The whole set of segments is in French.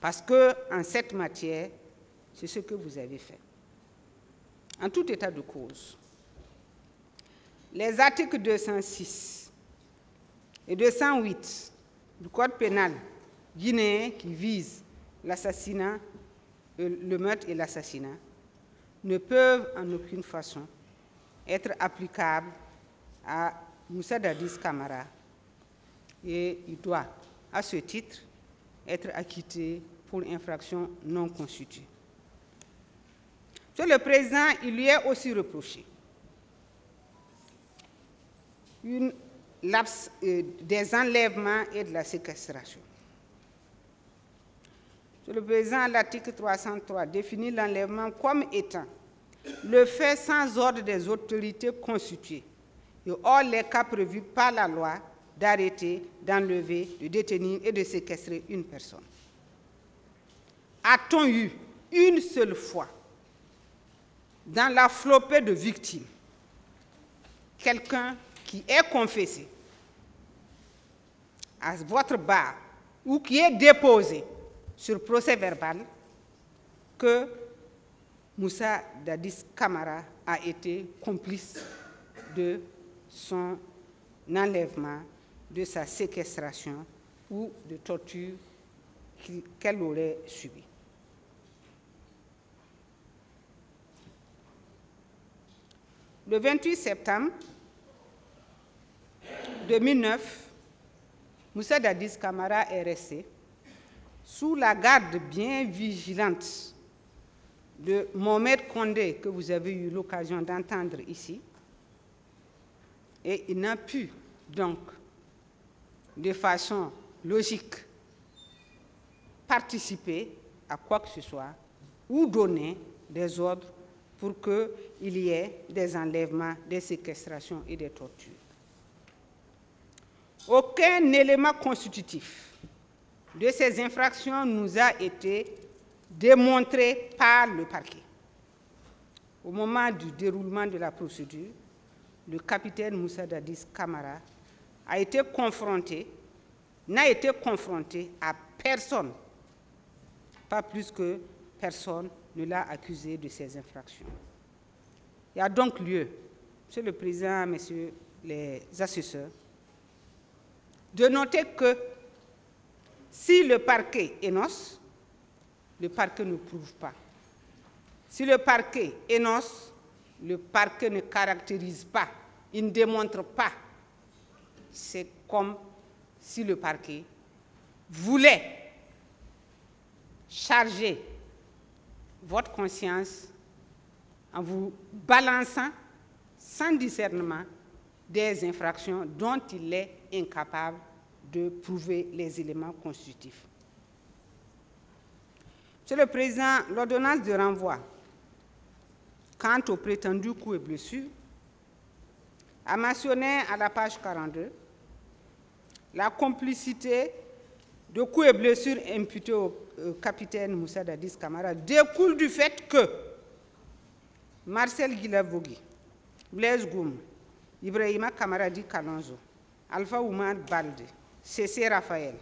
Parce qu'en cette matière, c'est ce que vous avez fait. En tout état de cause, les articles 206 et 208 du Code pénal guinéen qui visent l'assassinat, le meurtre et l'assassinat ne peuvent en aucune façon être applicables à Moussa Dadis Camara et il doit, à ce titre, être acquitté pour infraction non constituée. Monsieur le Président, il lui est aussi reproché des enlèvements et de la séquestration. Monsieur le Président, l'article 303 définit l'enlèvement comme étant le fait sans ordre des autorités constituées, et hors les cas prévus par la loi d'arrêter, d'enlever, de détenir et de séquestrer une personne. A-t-on eu une seule fois, dans la flopée de victimes, quelqu'un qui est confessé à votre barre ou qui est déposé sur procès verbal que Moussa Dadis Camara a été complice de son enlèvement, de sa séquestration ou de torture qu'elle aurait subie. Le 28 septembre 2009, Moussa Dadis Camara est resté sous la garde bien vigilante de Mohamed Condé, que vous avez eu l'occasion d'entendre ici, et il n'a pu donc, de façon logique, participer à quoi que ce soit ou donner des ordres pour qu'il y ait des enlèvements, des séquestrations et des tortures. Aucun élément constitutif de ces infractions nous a été démontré par le parquet. Au moment du déroulement de la procédure, le capitaine Moussa Dadis Camara n'a été confronté à personne, pas plus que personne ne l'a accusé de ces infractions. Il y a donc lieu, Monsieur le Président, Messieurs les assesseurs, de noter que si le parquet énonce, le parquet ne prouve pas. Si le parquet énonce, le parquet ne caractérise pas, il ne démontre pas. C'est comme si le parquet voulait charger votre conscience en vous balançant sans discernement des infractions dont il est incapable de prouver les éléments constitutifs. Monsieur le Président, l'ordonnance de renvoi quant aux prétendus coups et blessures a mentionné à la page 42 la complicité de coups et blessures imputés au capitaine Moussa Dadis Camara découle du fait que Marcel Guilavogui, Blaise Goum, Ibrahima Kamaradi Kalonzo, Alpha Oumar Balde, Cessé Raphaël,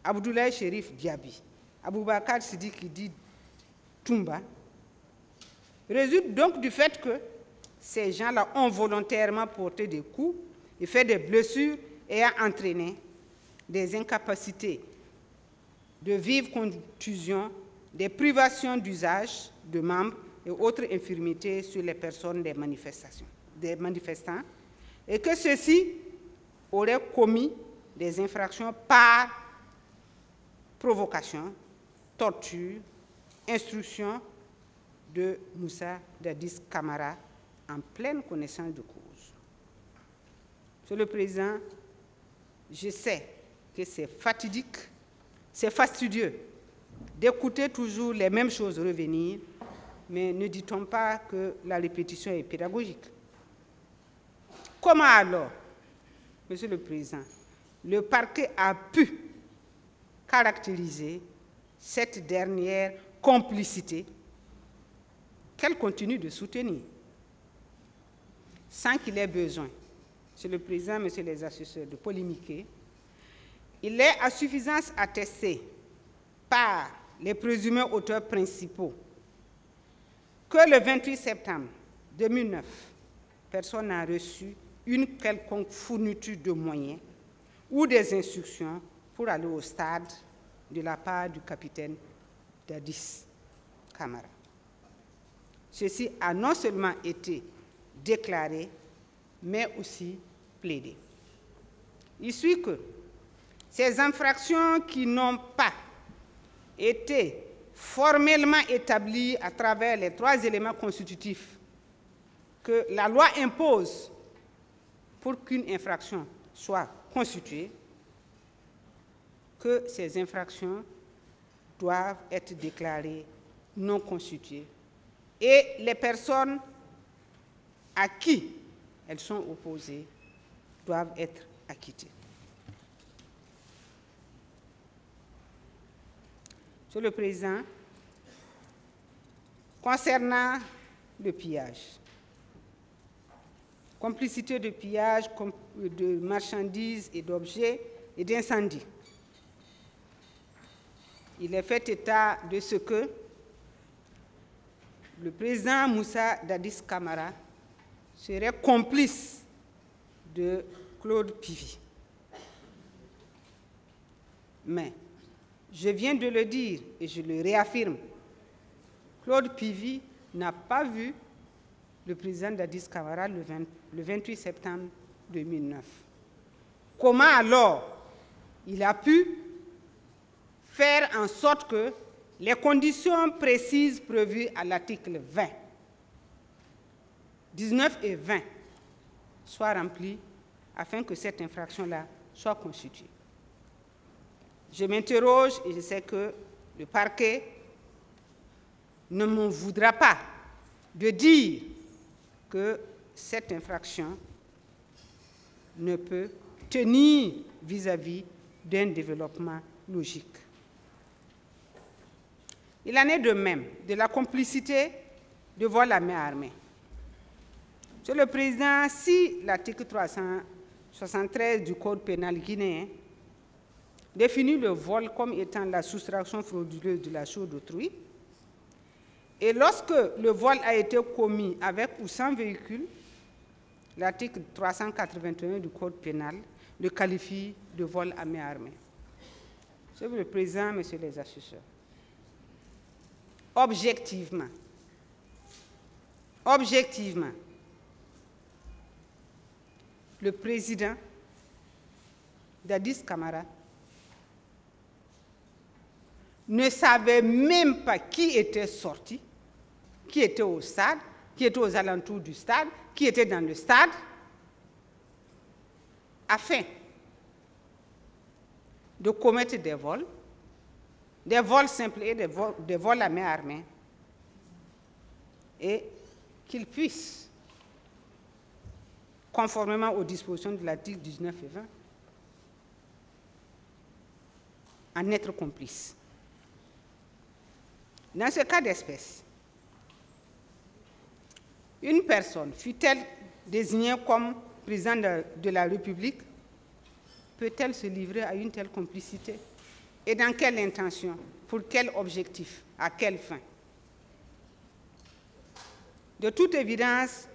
Abdoulaye Chérif Diaby, Aboubakar Sidiki Toumba, résulte donc du fait que ces gens-là ont volontairement porté des coups et fait des blessures ayant entraîné des incapacités de vive contusion, des privations d'usage de membres et autres infirmités sur les personnes des manifestants, et que ceux-ci auraient commis des infractions par provocation, torture, instruction de Moussa Dadis Camara en pleine connaissance de cause. Monsieur le Président, je sais que c'est fatidique, c'est fastidieux d'écouter toujours les mêmes choses revenir, mais ne dit-on pas que la répétition est pédagogique? Comment alors, Monsieur le Président, le parquet a pu caractériser cette dernière complicité qu'elle continue de soutenir, sans qu'il ait besoin, Monsieur le Président, Messieurs les assesseurs, de polémiquer? Il est à suffisance attesté par les présumés auteurs principaux que le 28 septembre 2009, personne n'a reçu une quelconque fourniture de moyens ou des instructions pour aller au stade de la part du capitaine Dadis Camara. Ceci a non seulement été déclaré, mais aussi plaidé. Il suit que ces infractions qui n'ont pas été formellement établies à travers les 3 éléments constitutifs que la loi impose pour qu'une infraction soit constituée, que ces infractions doivent être déclarées non constituées et les personnes à qui elles sont opposées doivent être acquittées. Monsieur le Président, concernant le pillage, complicité de pillage de marchandises et d'objets et d'incendies, il est fait état de ce que le président Moussa Dadis Camara serait complice de Claude Pivy. Mais, je viens de le dire et je le réaffirme, Claude Pivy n'a pas vu le président Dadis Camara le 28 septembre 2009. Comment alors il a pu faire en sorte que les conditions précises prévues à l'article 20, 19 et 20 soient remplies afin que cette infraction-là soit constituée? Je m'interroge et je sais que le parquet ne m'en voudra pas de dire que cette infraction ne peut tenir vis-à-vis d'un développement logique. Il en est de même de la complicité de vol à main armée. Monsieur le Président, si l'article 373 du Code pénal guinéen définit le vol comme étant la soustraction frauduleuse de la chose d'autrui, et lorsque le vol a été commis avec ou sans véhicule, l'article 381 du Code pénal le qualifie de vol à main armée. Monsieur le Président, Messieurs les assesseurs, objectivement, le président Dadis Camara ne savait même pas qui était sorti, qui était au stade, qui était aux alentours du stade, qui était dans le stade, afin de commettre des vols simples et des vols à main armée, et qu'il puisse, conformément aux dispositions de l'article 19 et 20, en être complice. Dans ce cas d'espèce, une personne, fût-elle désignée comme président de la République, peut-elle se livrer à une telle complicité? Et dans quelle intention? Pour quel objectif? À quelle fin? De toute évidence,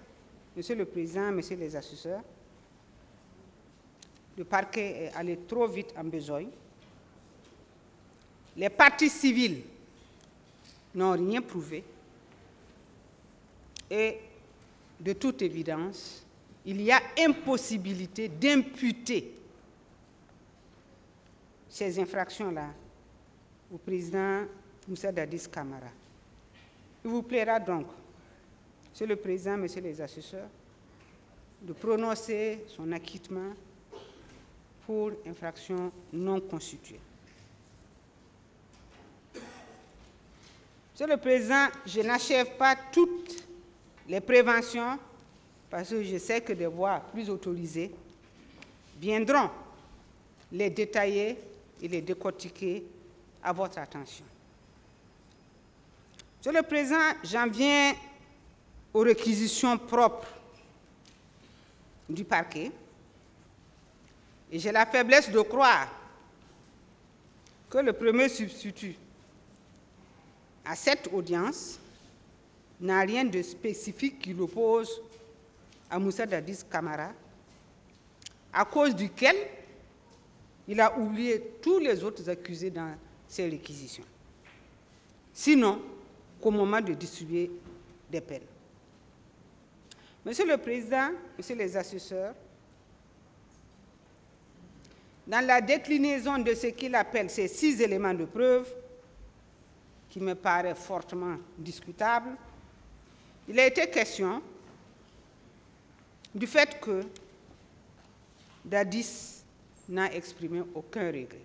Monsieur le Président, Messieurs les assesseurs, le parquet est allé trop vite en besogne. Les parties civiles n'ont rien prouvé. Et de toute évidence, il y a impossibilité d'imputer ces infractions-là au président Moussa Dadis Camara. Il vous plaira donc, Monsieur le Président, Messieurs les assesseurs, de prononcer son acquittement pour infraction non constituée. Monsieur le Président, je n'achève pas toutes les préventions parce que je sais que des voix plus autorisées viendront les détailler et les décortiquer à votre attention. Monsieur le Président, j'en viens aux réquisitions propres du parquet et j'ai la faiblesse de croire que le premier substitut à cette audience n'a rien de spécifique qui l'oppose à Moussa Dadis Camara, à cause duquel il a oublié tous les autres accusés dans ces réquisitions. Sinon, qu'au moment de distribuer des peines. Monsieur le Président, Messieurs les assesseurs, dans la déclinaison de ce qu'il appelle ces 6 éléments de preuve, qui me paraît fortement discutable, il a été question du fait que Dadis n'a exprimé aucun regret.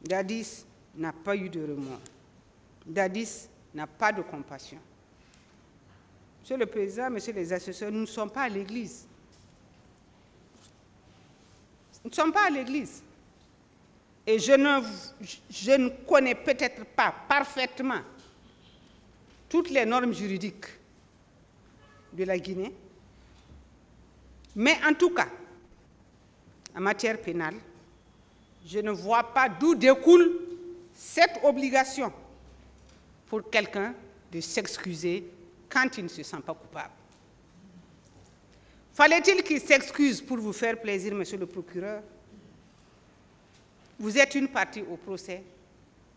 Dadis n'a pas eu de remords. Dadis n'a pas de compassion. Monsieur le Président, Messieurs les assesseurs, nous ne sommes pas à l'Église. Nous ne sommes pas à l'Église. Et je ne connais peut-être pas parfaitement toutes les normes juridiques de la Guinée, mais en tout cas, en matière pénale, je ne vois pas d'où découle cette obligation pour quelqu'un de s'excuser quand il ne se sent pas coupable. Fallait-il qu'il s'excuse pour vous faire plaisir, Monsieur le procureur? Vous êtes une partie au procès,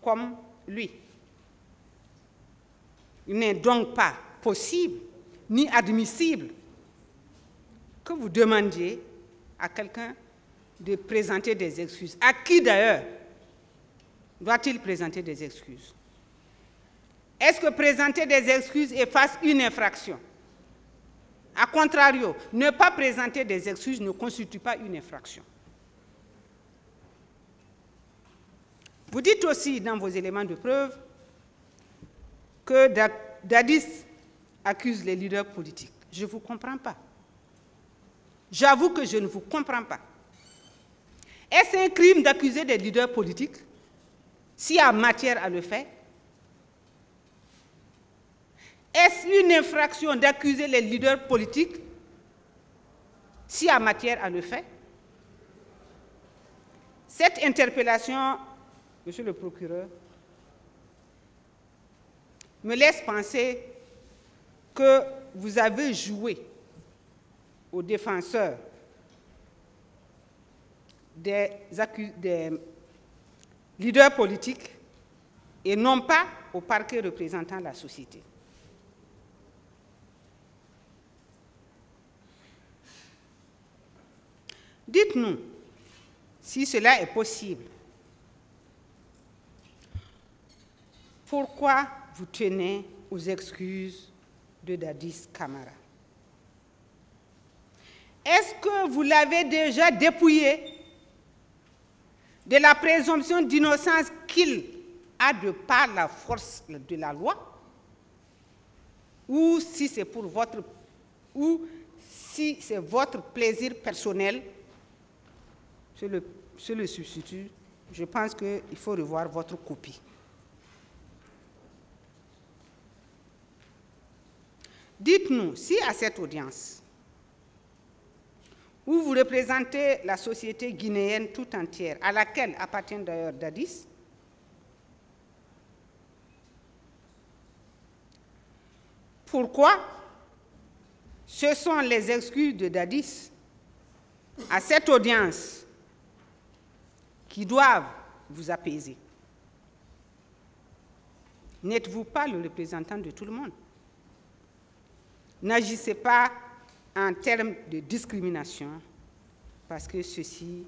comme lui. Il n'est donc pas possible ni admissible que vous demandiez à quelqu'un de présenter des excuses. À qui d'ailleurs doit-il présenter des excuses? Est-ce que présenter des excuses efface une infraction? A contrario, ne pas présenter des excuses ne constitue pas une infraction. Vous dites aussi dans vos éléments de preuve que Dadis accuse les leaders politiques. Je ne vous comprends pas. J'avoue que je ne vous comprends pas. Est-ce un crime d'accuser des leaders politiques s'il y a matière à le faire? Est-ce une infraction d'accuser les leaders politiques s'il y a matière à le faire? Cette interpellation, Monsieur le procureur, me laisse penser que vous avez joué aux défenseurs des leaders politiques et non pas au parquet représentant la société. Dites-nous si cela est possible. Pourquoi vous tenez aux excuses de Dadis Camara? Est-ce que vous l'avez déjà dépouillé de la présomption d'innocence qu'il a de par la force de la loi? Ou si c'est pour votre plaisir personnel, sur le substitut, je pense qu'il faut revoir votre copie. Dites-nous si à cette audience, où vous représentez la société guinéenne tout entière, à laquelle appartient d'ailleurs Dadis, pourquoi ce sont les excuses de Dadis à cette audience qui doivent vous apaiser? N'êtes-vous pas le représentant de tout le monde? N'agissez pas en termes de discrimination, parce que ceci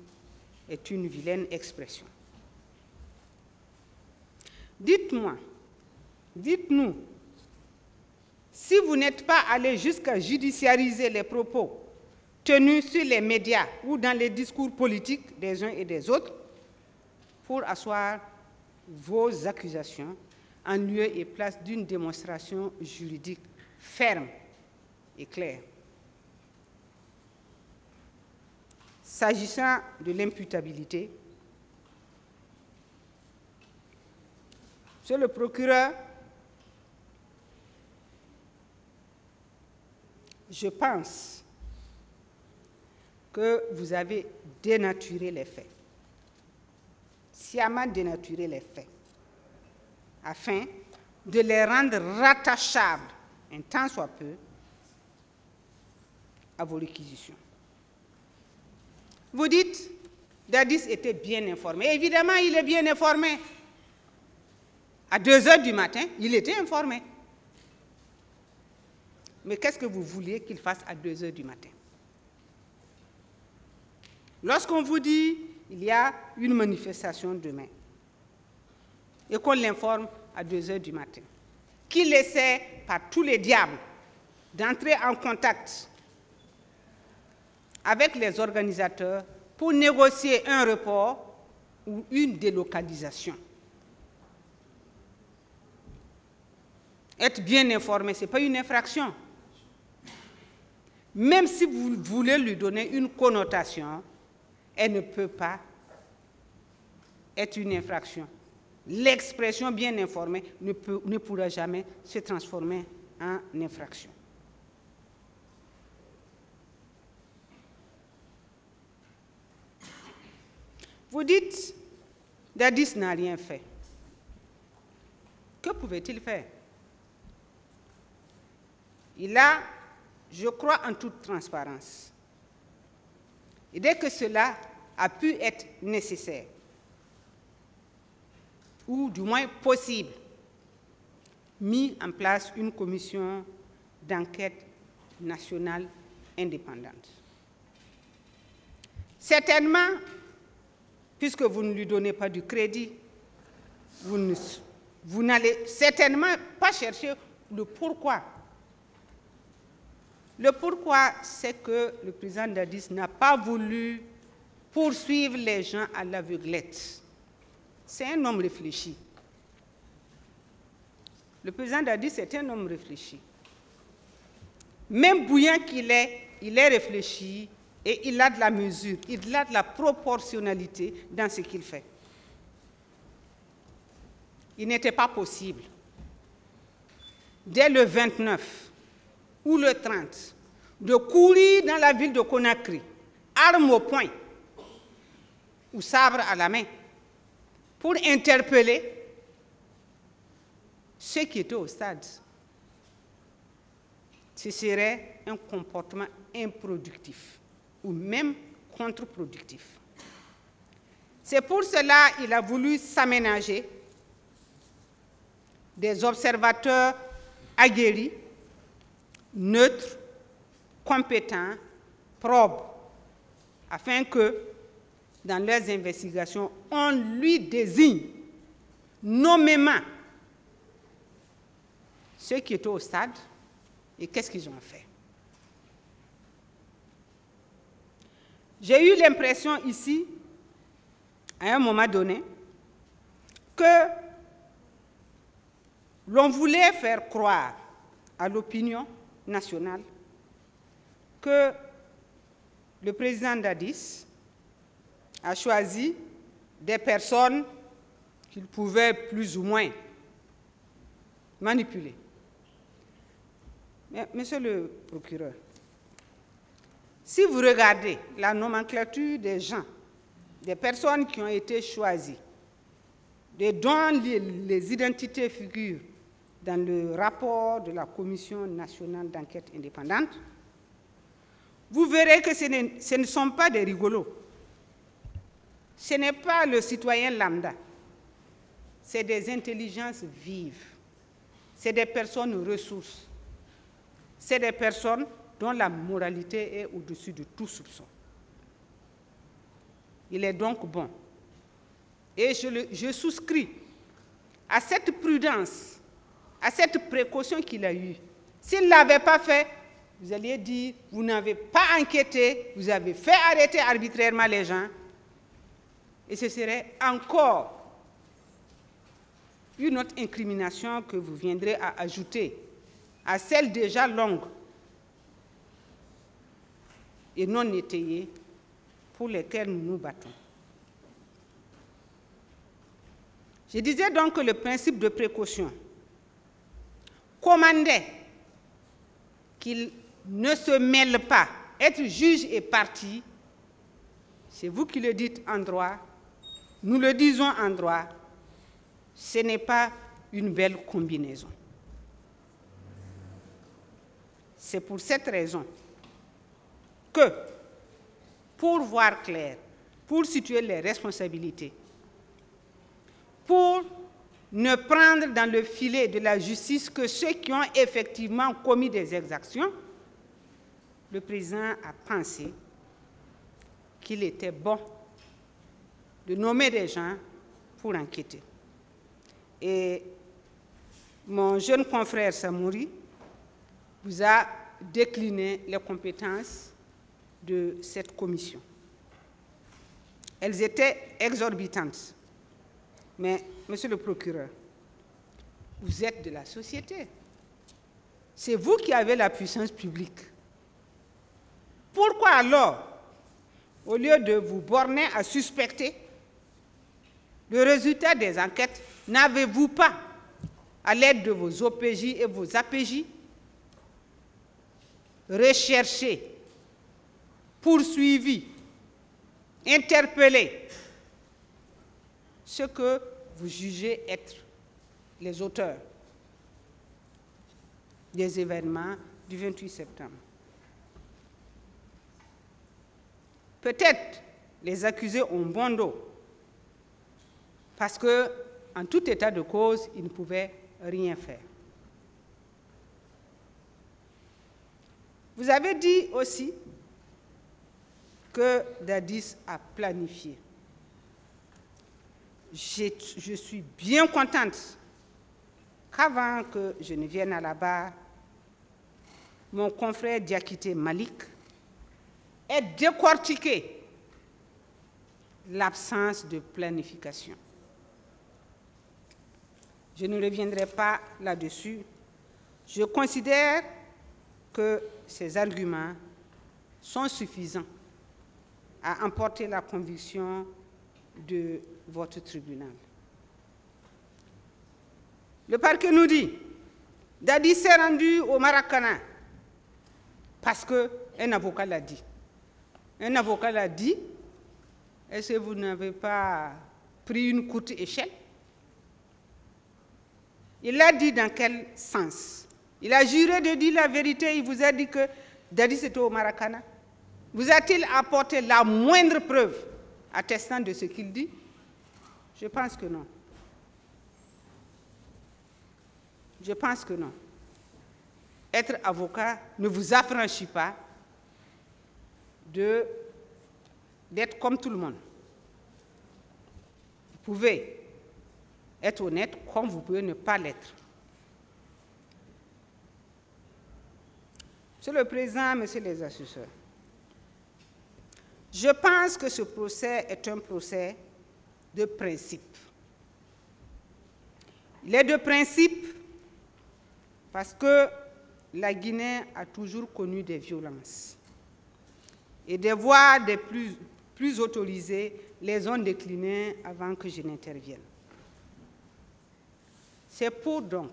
est une vilaine expression. Dites-nous, si vous n'êtes pas allé jusqu'à judiciariser les propos tenus sur les médias ou dans les discours politiques des uns et des autres, pour asseoir vos accusations en lieu et place d'une démonstration juridique ferme et claire. S'agissant de l'imputabilité, Monsieur le procureur, je pense que vous avez dénaturé les faits, sciemment dénaturé les faits. afin de les rendre rattachables, un tant soit peu, à vos réquisitions. Vous dites, Dadis était bien informé. Évidemment, il est bien informé. À 2 heures du matin, il était informé. Mais qu'est-ce que vous vouliez qu'il fasse à 2 heures du matin? Lorsqu'on vous dit il y a une manifestation demain et qu'on l'informe à 2 heures du matin, qu'il essaie par tous les diables d'entrer en contact avec les organisateurs pour négocier un report ou une délocalisation. Être bien informé, ce n'est pas une infraction. Même si vous voulez lui donner une connotation, elle ne peut pas être une infraction. L'expression bien informée ne pourra jamais se transformer en infraction. Vous dites, Dadis n'a rien fait. Que pouvait-il faire? Il a, je crois en toute transparence, et dès que cela a pu être nécessaire, ou du moins possible, mis en place une commission d'enquête nationale indépendante. Certainement, puisque vous ne lui donnez pas du crédit, vous n'allez certainement pas chercher le pourquoi. Le pourquoi, c'est que le président Dadis n'a pas voulu poursuivre les gens à l'aveuglette. C'est un homme réfléchi. Le président Dadis est un homme réfléchi. Même bouillant qu'il est, il est réfléchi et il a de la mesure, il a de la proportionnalité dans ce qu'il fait. Il n'était pas possible, dès le 29 ou le 30, de courir dans la ville de Conakry, arme au poing ou sabre à la main, pour interpeller ceux qui étaient au stade. Ce serait un comportement improductif ou même contre-productif. C'est pour cela qu'il a voulu s'aménager des observateurs aguerris, neutres, compétents, probes, afin que, dans leurs investigations, on lui désigne nommément ceux qui étaient au stade et qu'est-ce qu'ils ont fait. J'ai eu l'impression ici, à un moment donné, que l'on voulait faire croire à l'opinion nationale que le président Dadis a choisi des personnes qu'il pouvait plus ou moins manipuler. Mais, monsieur le procureur, si vous regardez la nomenclature des gens, des personnes qui ont été choisies, dont les identités figurent dans le rapport de la Commission nationale d'enquête indépendante, vous verrez que ce ne sont pas des rigolos. Ce n'est pas le citoyen lambda. C'est des intelligences vives. C'est des personnes ressources. C'est des personnes dont la moralité est au-dessus de tout soupçon. Il est donc bon. Et je souscris à cette prudence, à cette précaution qu'il a eue. S'il ne l'avait pas fait, vous alliez dire, vous n'avez pas enquêté, vous avez fait arrêter arbitrairement les gens, et ce serait encore une autre incrimination que vous viendrez à ajouter à celle déjà longue et non étayée pour lesquelles nous nous battons. Je disais donc que le principe de précaution commandait qu'il ne se mêle pas, être juge et partie. C'est vous qui le dites en droit, nous le disons en droit, ce n'est pas une belle combinaison. C'est pour cette raison que, pour voir clair, pour situer les responsabilités, pour ne prendre dans le filet de la justice que ceux qui ont effectivement commis des exactions, le président a pensé qu'il était bon de nommer des gens pour enquêter. Et mon jeune confrère Samouri vous a décliné les compétences de cette commission. Elles étaient exorbitantes. Mais, monsieur le procureur, vous êtes de la société. C'est vous qui avez la puissance publique. Pourquoi alors, au lieu de vous borner à suspecter le résultat des enquêtes, n'avez-vous pas, à l'aide de vos OPJ et vos APJ, recherché, poursuivi, interpellé ceux que vous jugez être les auteurs des événements du 28 septembre? Peut-être les accusés ont bon dos, parce que, en tout état de cause, ils ne pouvaient rien faire. Vous avez dit aussi que Dadis a planifié. Je suis bien contente qu'avant que je ne vienne à la barre, mon confrère Diakité Malik ait décortiqué l'absence de planification. Je ne reviendrai pas là-dessus. Je considère que ces arguments sont suffisants à emporter la conviction de votre tribunal. Le parquet nous dit, Dadis s'est rendu au Maracana parce qu'un avocat l'a dit. Un avocat l'a dit, est-ce que vous n'avez pas pris une courte échelle? Il l'a dit dans quel sens? Il a juré de dire la vérité, il vous a dit que Dadis était au Maracana. Vous a-t-il apporté la moindre preuve attestant de ce qu'il dit? Je pense que non. Je pense que non. Être avocat ne vous affranchit pas d'être comme tout le monde. Vous pouvez être honnête comme vous pouvez ne pas l'être. Monsieur le Président, Messieurs les assesseurs, je pense que ce procès est un procès de principe. Il est de principe parce que la Guinée a toujours connu des violences et des voix des plus autorisées les ont déclinées avant que je n'intervienne. C'est pour donc,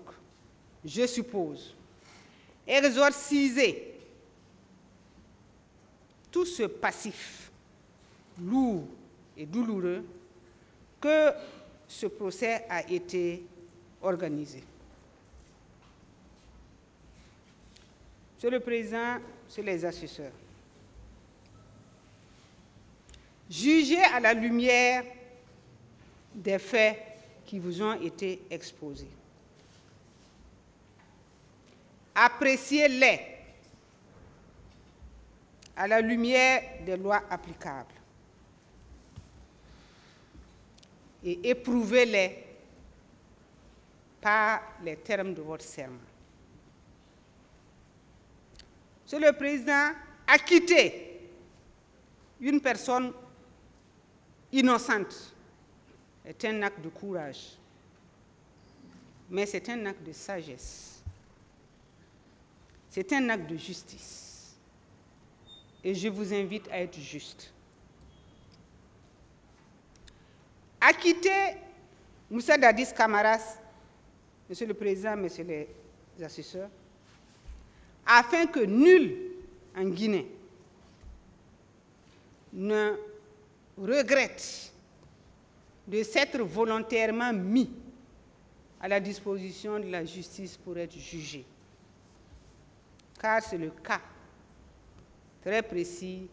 je suppose, exorciser tout ce passif lourd et douloureux que ce procès a été organisé. Monsieur le Président, Monsieur les assesseurs, jugez à la lumière des faits qui vous ont été exposés. Appréciez-les à la lumière des lois applicables et éprouvez-les par les termes de votre serment. Monsieur le Président, acquitter une personne innocente est un acte de courage, mais c'est un acte de sagesse. C'est un acte de justice. Et je vous invite à être juste. Acquitter Moussa Dadis Camaras, Monsieur le Président, Messieurs les assesseurs, afin que nul en Guinée ne regrette de s'être volontairement mis à la disposition de la justice pour être jugé. Car c'est le cas très précis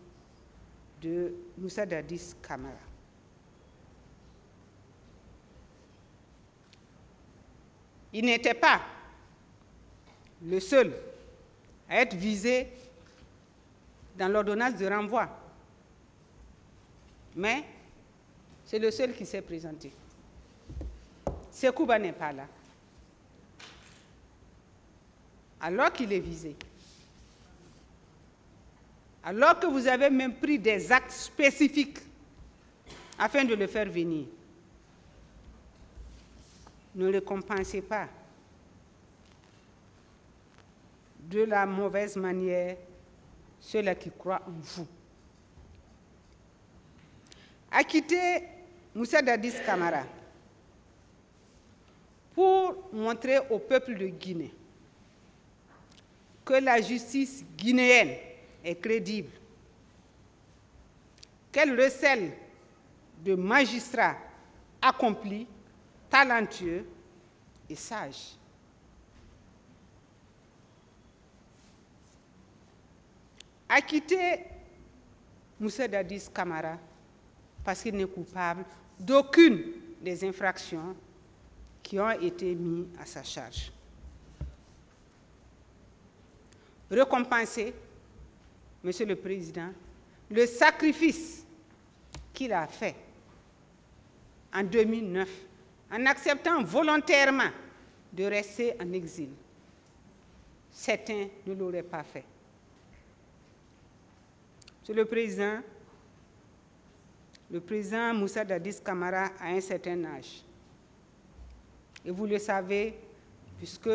de Moussa Dadis Camara. Il n'était pas le seul à être visé dans l'ordonnance de renvoi, mais c'est le seul qui s'est présenté. Sekouba n'est pas là, alors qu'il est visé. Alors que vous avez même pris des actes spécifiques afin de le faire venir. Ne récompensez pas de la mauvaise manière ceux-là qui croient en vous. Acquittez Moussa Dadis Camara pour montrer au peuple de Guinée que la justice guinéenne est crédible, qu'elle recèle de magistrats accomplis, talentueux et sages. Acquittez Moussa Dadis Camara parce qu'il n'est coupable d'aucune des infractions qui ont été mises à sa charge. Récompensez, Monsieur le Président, le sacrifice qu'il a fait en 2009 en acceptant volontairement de rester en exil. Certains ne l'auraient pas fait. Monsieur le président Moussa Dadis Camara a un certain âge. Et vous le savez, puisque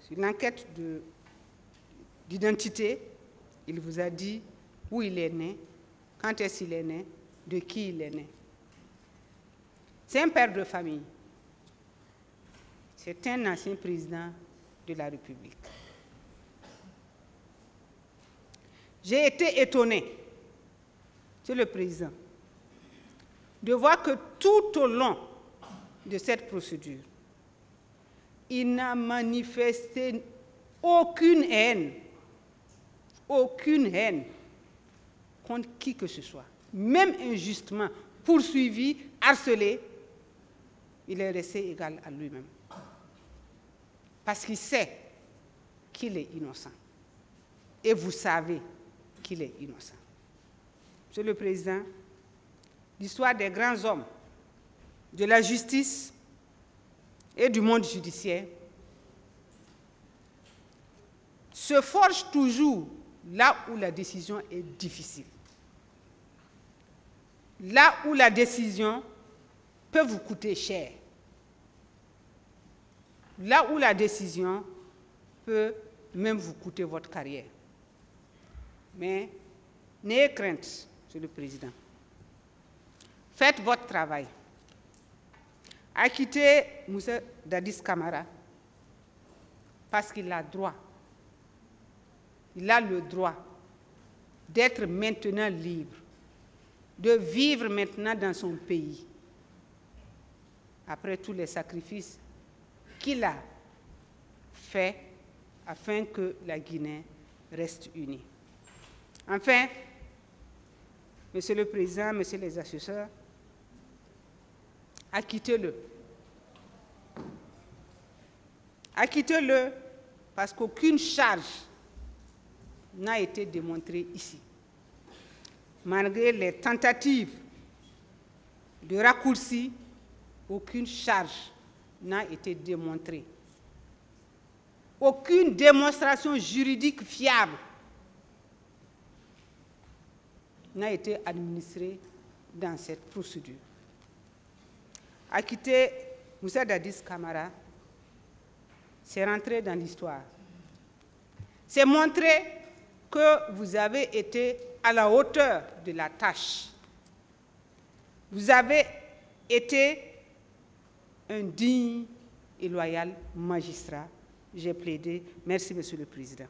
sur l'enquête d'identité, il vous a dit où il est né, quand est-ce qu'il est né, de qui il est né. C'est un père de famille. C'est un ancien président de la République. J'ai été étonné, Monsieur le Président, de voir que tout au long de cette procédure, il n'a manifesté aucune haine contre qui que ce soit, même injustement poursuivi, harcelé, il est resté égal à lui-même. Parce qu'il sait qu'il est innocent. Et vous savez qu'il est innocent. Monsieur le Président, l'histoire des grands hommes de la justice et du monde judiciaire se forge toujours là où la décision est difficile. Là où la décision peut vous coûter cher. Là où la décision peut même vous coûter votre carrière. Mais n'ayez crainte, Monsieur le Président. Faites votre travail. Acquittez Moussa Dadis Camara parce qu'il a droit. Il a le droit d'être maintenant libre, de vivre maintenant dans son pays, après tous les sacrifices qu'il a faits afin que la Guinée reste unie. Enfin, Monsieur le Président, Messieurs les assesseurs, acquittez-le. Acquittez-le parce qu'aucune charge n'a été démontrée ici. Malgré les tentatives de raccourci, aucune charge n'a été démontrée. Aucune démonstration juridique fiable n'a été administrée dans cette procédure. Acquitter Moussa Dadis Camara, c'est rentrer dans l'histoire. C'est montrer que vous avez été à la hauteur de la tâche. Vous avez été un digne et loyal magistrat. J'ai plaidé. Merci, Monsieur le Président.